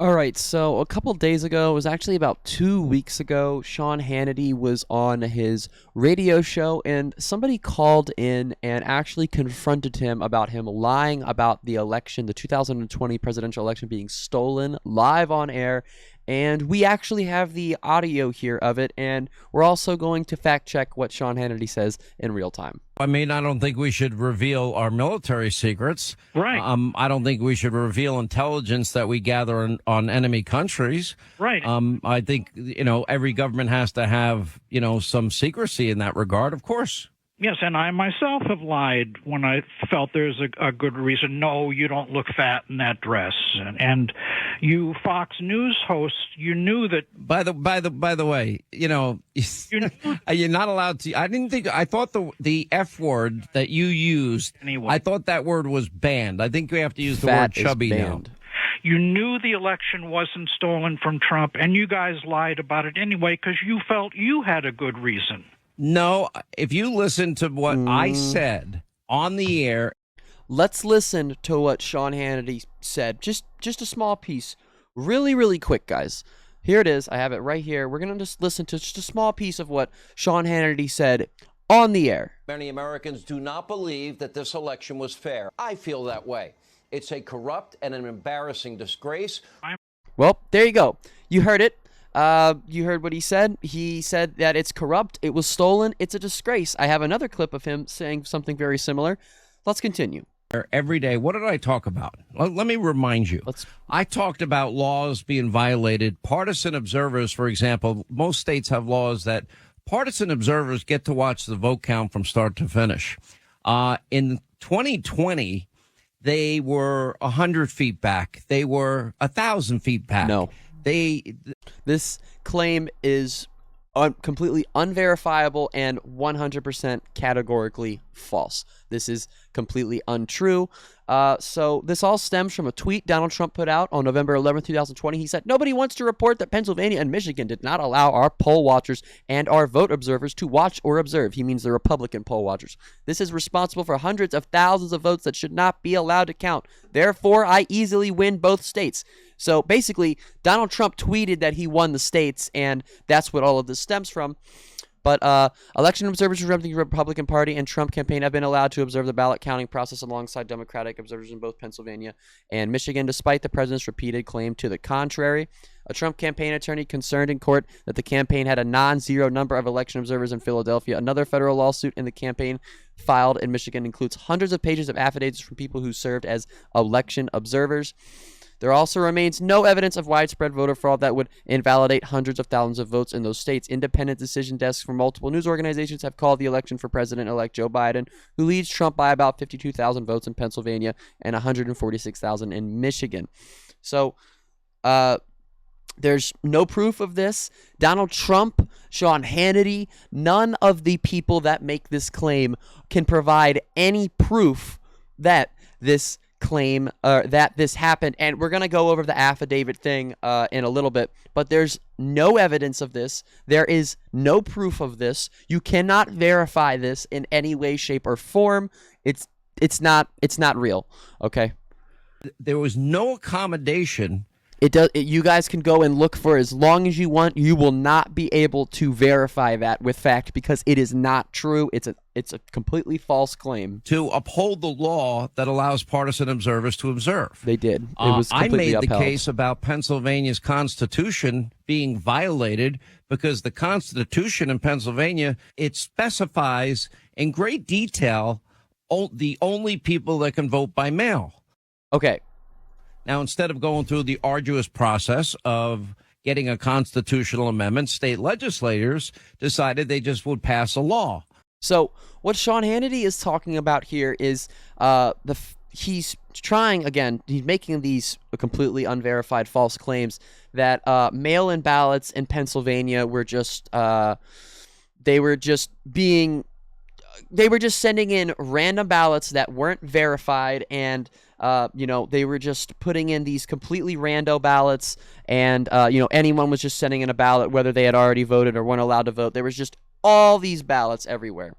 All right, so a couple days ago, it was actually about 2 weeks ago, Sean Hannity was on his radio show, and somebody called in and actually confronted him about him lying about the election, the 2020 presidential election being stolen live on air. And we actually have the audio here of it, and we're also going to fact check what Sean Hannity says in real time. I mean, I don't think we should reveal our military secrets. Right. I don't think we should reveal intelligence that we gather on enemy countries. Right. I think, every government has to have, some secrecy in that regard, of course. Yes, and I myself have lied when I felt there's a good reason. No, you don't look fat in that dress. And you Fox News hosts, you knew that. By the way, you're not allowed to. I thought the F word that you used. Anyway. I thought that word was banned. I think we have to use the Fat word chubby is now. banned. You knew the election wasn't stolen from Trump, and you guys lied about it anyway because you felt you had a good reason. No, if you listen to what I said on the air. Let's listen to what Sean Hannity said. Just a small piece. Really, really quick, guys. Here it is. I have it right here. We're going to just listen to just a small piece of what Sean Hannity said on the air. Many Americans do not believe that this election was fair. I feel that way. It's a corrupt and an embarrassing disgrace. Well, there you go. You heard it. You heard what he said. He said that it's corrupt. It was stolen. It's a disgrace. I have another clip of him saying something very similar. Let's continue. Every day. What did I talk about? Let me remind you. I talked about laws being violated. Partisan observers, for example, most states have laws that partisan observers get to watch the vote count from start to finish. In 2020, they were 100 feet back. They were 1,000 feet back. No. This claim is completely unverifiable and 100% categorically false. This is completely untrue. So this all stems from a tweet Donald Trump put out on November 11th, 2020. He said, "Nobody wants to report that Pennsylvania and Michigan did not allow our poll watchers and our vote observers to watch or observe." He means the Republican poll watchers. "This is responsible for hundreds of thousands of votes that should not be allowed to count. Therefore, I easily win both states." So basically, Donald Trump tweeted that he won the states, and that's what all of this stems from. But election observers from the Republican Party and Trump campaign have been allowed to observe the ballot counting process alongside Democratic observers in both Pennsylvania and Michigan, despite the president's repeated claim to the contrary. A Trump campaign attorney concerned in court that the campaign had a non-zero number of election observers in Philadelphia. Another federal lawsuit in the campaign filed in Michigan includes hundreds of pages of affidavits from people who served as election observers. There also remains no evidence of widespread voter fraud that would invalidate hundreds of thousands of votes in those states. Independent decision desks from multiple news organizations have called the election for President-elect Joe Biden, who leads Trump by about 52,000 votes in Pennsylvania and 146,000 in Michigan. So, there's no proof of this. Donald Trump, Sean Hannity, none of the people that make this claim can provide any proof that this claim that this happened. And we're going to go over the affidavit thing in a little bit, but there's no evidence of this. There is no proof of this. You cannot verify this in any way, shape, or form. It's not real. Okay. There was no accommodation. You guys can go and look for as long as you want. You will not be able to verify that with fact because it is not true. It's a completely false claim. To uphold the law that allows partisan observers to observe. They did. It was completely I made upheld. the case about Pennsylvania's Constitution being violated because the Constitution in Pennsylvania, it specifies in great detail the only people that can vote by mail. Okay. Now, instead of going through the arduous process of getting a constitutional amendment, state legislators decided they just would pass a law. So what Sean Hannity is talking about here is he's trying, again, he's making these completely unverified false claims that mail-in ballots in Pennsylvania were just they were just sending in random ballots that weren't verified, and they were just putting in these completely rando ballots, and anyone was just sending in a ballot whether they had already voted or weren't allowed to vote. There was just all these ballots everywhere.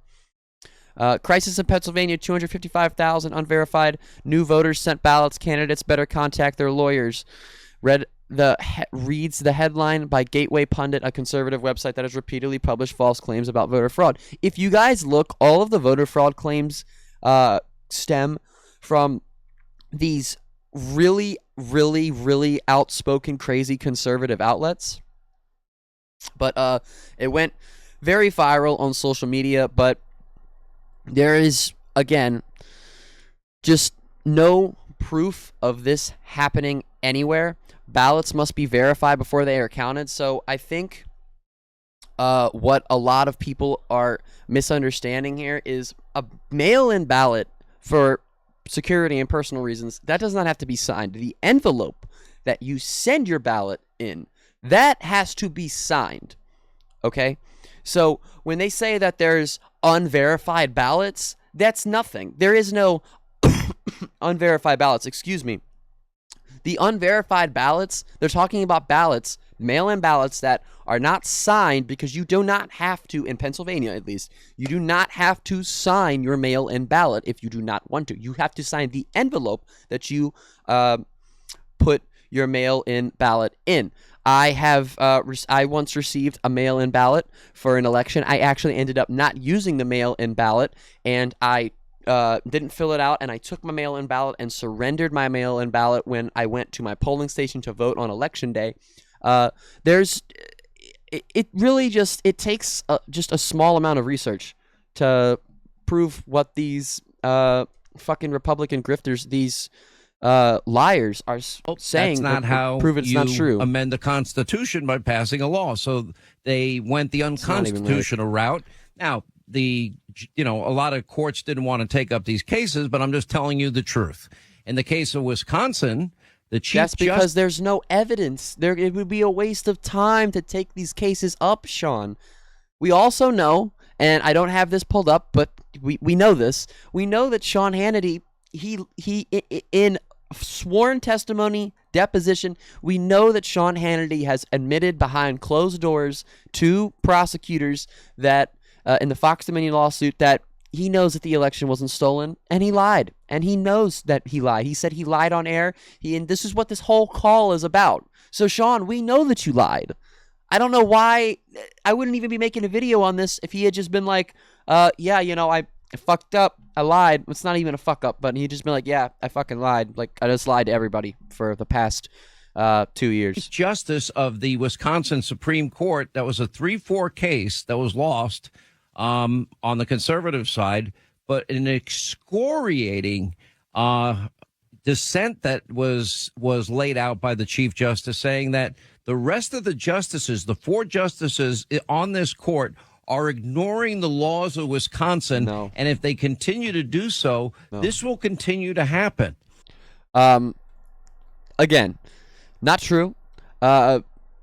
Crisis in Pennsylvania, 255,000 unverified new voters sent ballots. Candidates better contact their lawyers. Read reads the headline by Gateway Pundit, a conservative website that has repeatedly published false claims about voter fraud. If you guys look, all of the voter fraud claims stem from these really, really, really outspoken, crazy conservative outlets. But it went very viral on social media, but there is, again, just no proof of this happening anywhere. Ballots must be verified before they are counted. So I think what a lot of people are misunderstanding here is a mail-in ballot for security and personal reasons, that does not have to be signed. The envelope that you send your ballot in, that has to be signed. Okay? So when they say that there's unverified ballots, that's nothing. There is no unverified ballots, excuse me. The unverified ballots, they're talking about ballots, mail-in ballots that are not signed, because you do not have to, in Pennsylvania at least, you do not have to sign your mail-in ballot if you do not want to. You have to sign the envelope that you put your mail-in ballot in. I once received a mail-in ballot for an election. I actually ended up not using the mail-in ballot, and I didn't fill it out, and I took my mail-in ballot and surrendered my mail-in ballot when I went to my polling station to vote on election day. It really just, it takes just a small amount of research to prove what these fucking Republican grifters, these liars are saying. That's not how prove it's not true. Amend the Constitution by passing a law. So they went the unconstitutional route. Now, a lot of courts didn't want to take up these cases, but I'm just telling you the truth. In the case of Wisconsin, the chief That's because there's no evidence. It would be a waste of time to take these cases up, Sean. We also know, and I don't have this pulled up, but we know this. We know that Sean Hannity, he in sworn testimony, deposition, we know that Sean Hannity has admitted behind closed doors to prosecutors that in the Fox Dominion lawsuit that he knows that the election wasn't stolen, and he lied. And he knows that he lied. He said he lied on air. And this is what this whole call is about. So, Sean, we know that you lied. I don't know why. I wouldn't even be making a video on this if he had just been like, I fucked up. I lied. It's not even a fuck up, but he'd just been like, yeah, I fucking lied. Like, I just lied to everybody for the past 2 years. Justice of the Wisconsin Supreme Court, that was a 3-4 case that was lost on the conservative side, but an excoriating dissent that was laid out by the Chief Justice, saying that the rest of the justices, the 4 justices on this court, are ignoring the laws of Wisconsin. No. And if they continue to do so, this will continue to happen. Again, not true.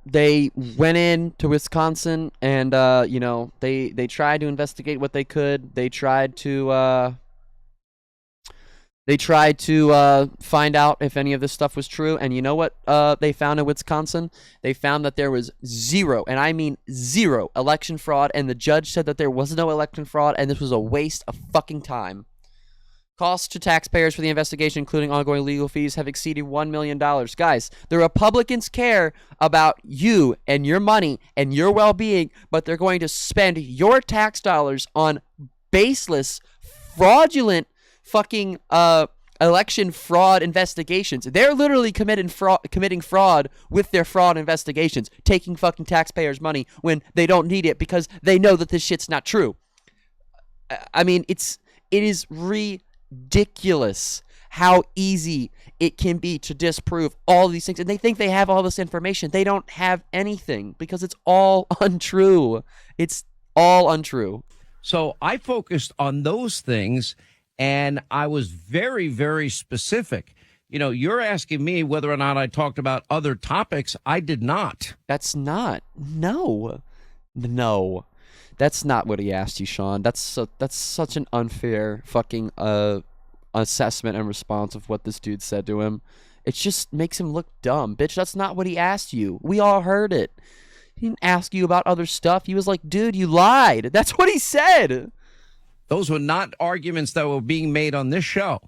They went in to Wisconsin and, they tried to investigate what they could. They tried to find out if any of this stuff was true. And you know what they found in Wisconsin? They found that there was zero, and I mean zero, election fraud. And the judge said that there was no election fraud, and this was a waste of fucking time. Costs to taxpayers for the investigation, including ongoing legal fees, have exceeded $1 million. Guys, the Republicans care about you and your money and your well-being, but they're going to spend your tax dollars on baseless, fraudulent fucking election fraud investigations. They're literally committing fraud with their fraud investigations, taking fucking taxpayers' money when they don't need it because they know that this shit's not true. I mean, it is ridiculous how easy it can be to disprove all these things, and they think they have all this information. They don't have anything because it's all untrue. It's all untrue. So I focused on those things, and I was very, very specific. You're asking me whether or not I talked about other topics. I did not. That's not. No. That's not what he asked you, Sean. That's such an unfair fucking assessment and response of what this dude said to him. It just makes him look dumb. Bitch, that's not what he asked you. We all heard it. He didn't ask you about other stuff. He was like, dude, you lied. That's what he said. Those were not arguments that were being made on this show.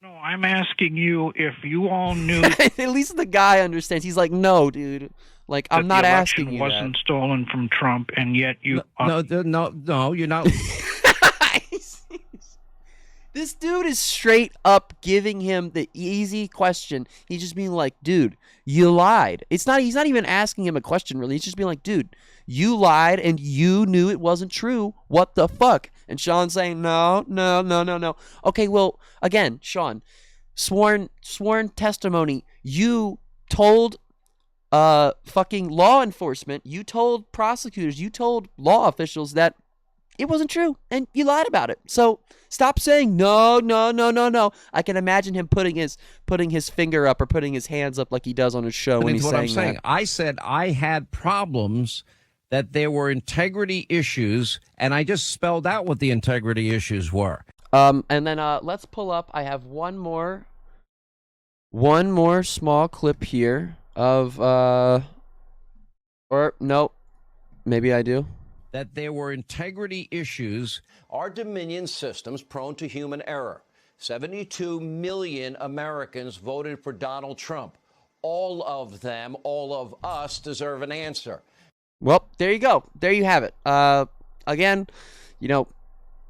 No, I'm asking you if you all knew. At least the guy understands. He's like, no, dude. Like, I'm not asking you that. The election wasn't stolen from Trump, and yet you. No, you're not. This dude is straight up giving him the easy question. He's just being like, dude, you lied. He's not even asking him a question, really. He's just being like, dude, you lied and you knew it wasn't true. What the fuck? And Sean's saying, no. Okay, well, again, Sean, sworn testimony. You told fucking law enforcement, you told prosecutors, you told law officials that it wasn't true, and you lied about it. So stop saying no. I can imagine him putting his finger up or putting his hands up like he does on his show when he's saying that. I said I had problems, that there were integrity issues, and I just spelled out what the integrity issues were. And then let's pull up. I have one more small clip here of or no, maybe I do. That there were integrity issues. Our Dominion system's prone to human error. 72 million Americans voted for Donald Trump. All of them, all of us, deserve an answer. Well, there you go. There you have it. Again,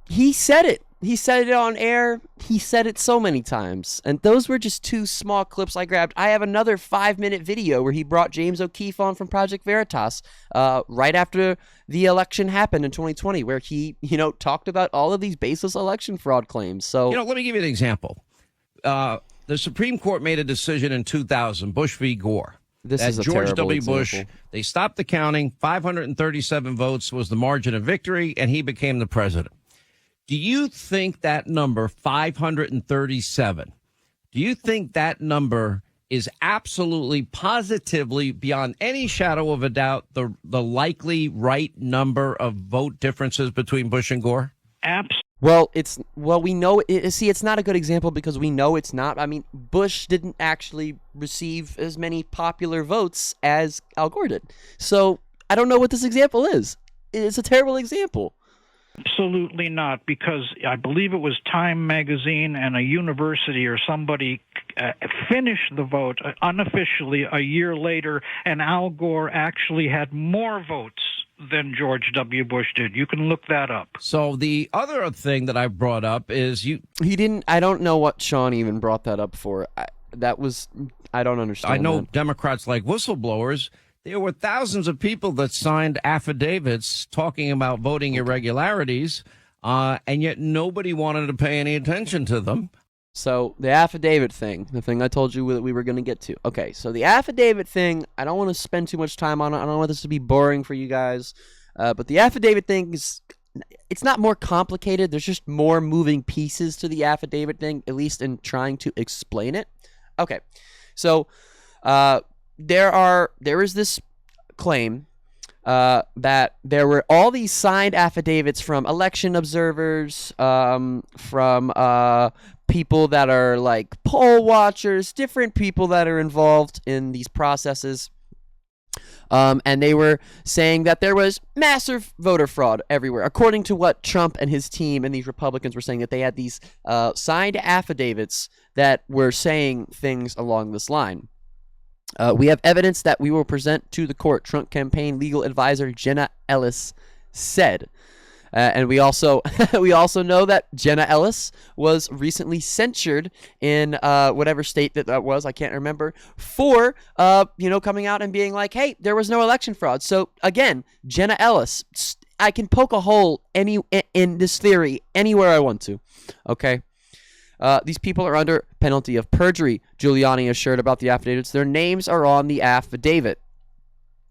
he said it. He said it on air. He said it so many times. And those were just two small clips I grabbed. I have another 5-minute video where he brought James O'Keefe on from Project Veritas right after the election happened in 2020, where he, talked about all of these baseless election fraud claims. So, let me give you an example. The Supreme Court made a decision in 2000, Bush v. Gore. This is a George terrible W. example. Bush, they stopped the counting. 537 votes was the margin of victory, and he became the president. Do you think that number, 537, do you think that number is absolutely, positively, beyond any shadow of a doubt, the likely right number of vote differences between Bush and Gore? We know. It's not a good example because we know it's not. I mean, Bush didn't actually receive as many popular votes as Al Gore did. So I don't know what this example is. It's a terrible example. Absolutely not, because I believe it was Time magazine and a university or somebody finished the vote unofficially a year later, and Al Gore actually had more votes than George W. Bush did. You can look that up. So the other thing that I brought up is he didn't. I don't know what Sean even brought that up for. I don't understand. I know that. Democrats like whistleblowers. There were thousands of people that signed affidavits talking about voting irregularities, and yet nobody wanted to pay any attention to them. So the affidavit thing, the thing I told you that we were going to get to. Okay, so the affidavit thing, I don't want to spend too much time on it. I don't want this to be boring for you guys. But the affidavit thing it's not more complicated. There's just more moving pieces to the affidavit thing, at least in trying to explain it. Okay, so there is this claim that there were all these signed affidavits from election observers, from people that are like poll watchers, different people that are involved in these processes. And they were saying that there was massive voter fraud everywhere, according to what Trump and his team and these Republicans were saying, that they had these signed affidavits that were saying things along this line. We have evidence that we will present to the court, Trump campaign legal advisor Jenna Ellis said. And we also know that Jenna Ellis was recently censured in whatever state that was, I can't remember, for coming out and being like, hey, there was no election fraud. So again, Jenna Ellis, I can poke a hole in this theory anywhere I want to. Okay. These people are under penalty of perjury, Giuliani assured about the affidavits. Their names are on the affidavit.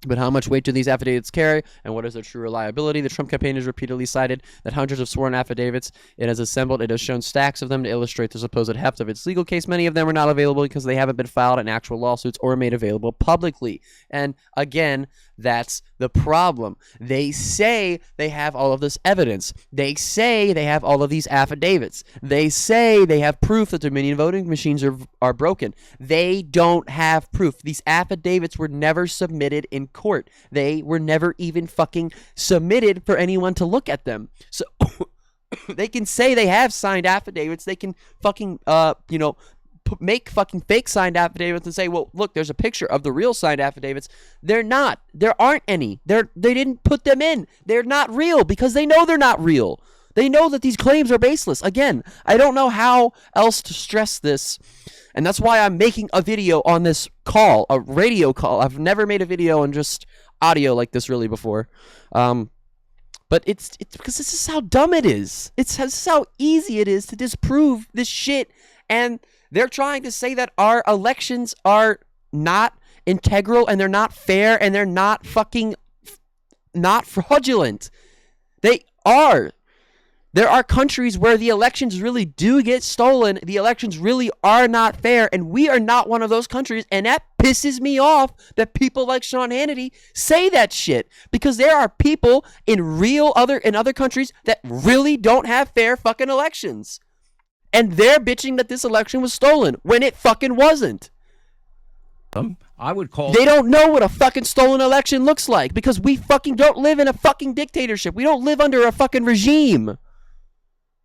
But how much weight do these affidavits carry, and what is their true reliability? The Trump campaign has repeatedly cited that hundreds of sworn affidavits it has assembled. It has shown stacks of them to illustrate the supposed heft of its legal case. Many of them are not available because they haven't been filed in actual lawsuits or made available publicly. And again, that's the problem. They say they have all of this evidence. They say they have all of these affidavits. They say they have proof that Dominion voting machines are broken. They don't have proof. These affidavits were never submitted in court. They were never even fucking submitted for anyone to look at them. So They can say they have signed affidavits. They can fucking, make fucking fake signed affidavits and say, well, look, there's a picture of the real signed affidavits. They're not. There aren't any. They didn't put them in. They're not real because they know they're not real. They know that these claims are baseless. Again, I don't know how else to stress this. And that's why I'm making a video on this call, a radio call. I've never made a video on just audio like this really before. But it's because this is how dumb it is. This is how easy it is to disprove this shit. And they're trying to say that our elections are not integral and they're not fair and they're not fucking not fraudulent. They are. There are countries where the elections really do get stolen. The elections really are not fair, and we are not one of those countries, and that pisses me off that people like Sean Hannity say that shit, because there are people in other countries that really don't have fair fucking elections. And they're bitching that this election was stolen when it fucking wasn't. I would call. They don't know what a fucking stolen election looks like because we fucking don't live in a fucking dictatorship. We don't live under a fucking regime.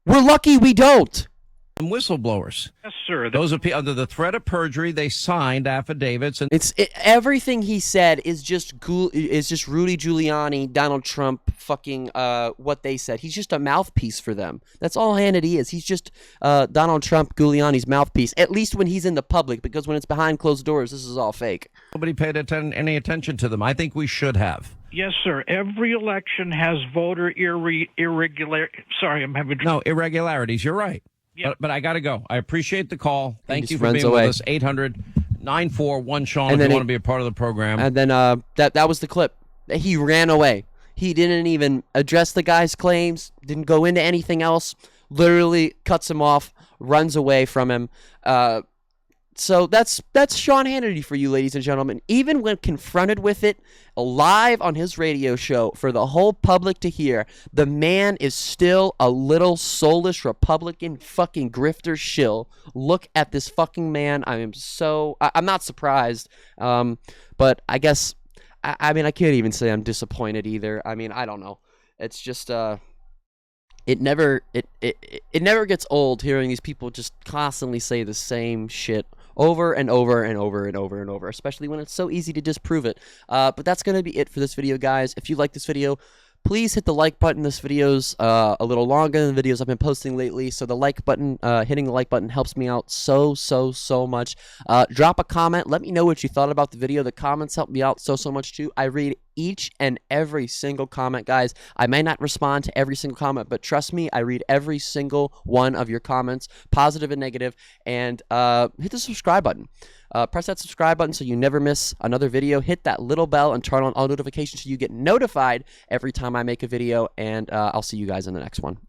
We're lucky we don't. Whistleblowers. Yes, sir. Those are under the threat of perjury. They signed affidavits, and everything he said is just Rudy Giuliani, Donald Trump, fucking what they said. He's just a mouthpiece for them. That's all Hannity is. He's just Donald Trump, Giuliani's mouthpiece. At least when he's in the public, because when it's behind closed doors, this is all fake. Nobody paid any attention to them. I think we should have. Yes, sir. Every election has voter irregular. Sorry, I'm having no irregularities. You're right. Yep. But I got to go. I appreciate the call. Thank you for being away. with us. 800-941-SEAN if you want to be a part of the program. And then that was the clip. He ran away. He didn't even address the guy's claims, didn't go into anything else, literally cuts him off, runs away from him. So that's Sean Hannity for you, ladies and gentlemen. Even when confronted with it live on his radio show for the whole public to hear, the man is still a little soulless Republican fucking grifter shill. Look at this fucking man. I'm not surprised. But I guess, I mean, I can't even say I'm disappointed either. I mean, I don't know. It's just, it never gets old hearing these people just constantly say the same shit over and over and over and over and over, especially when it's so easy to disprove it. But that's going to be it for this video, guys. If you like this video, please hit the like button. This video's a little longer than the videos I've been posting lately, so the like button, hitting the like button helps me out so much. Drop a comment. Let me know what you thought about the video. The comments help me out so much too. I read each and every single comment, guys. I may not respond to every single comment, but trust me, I read every single one of your comments, positive and negative, and hit the subscribe button. Press that subscribe button so you never miss another video. Hit that little bell and turn on all notifications so you get notified every time I make a video, and I'll see you guys in the next one.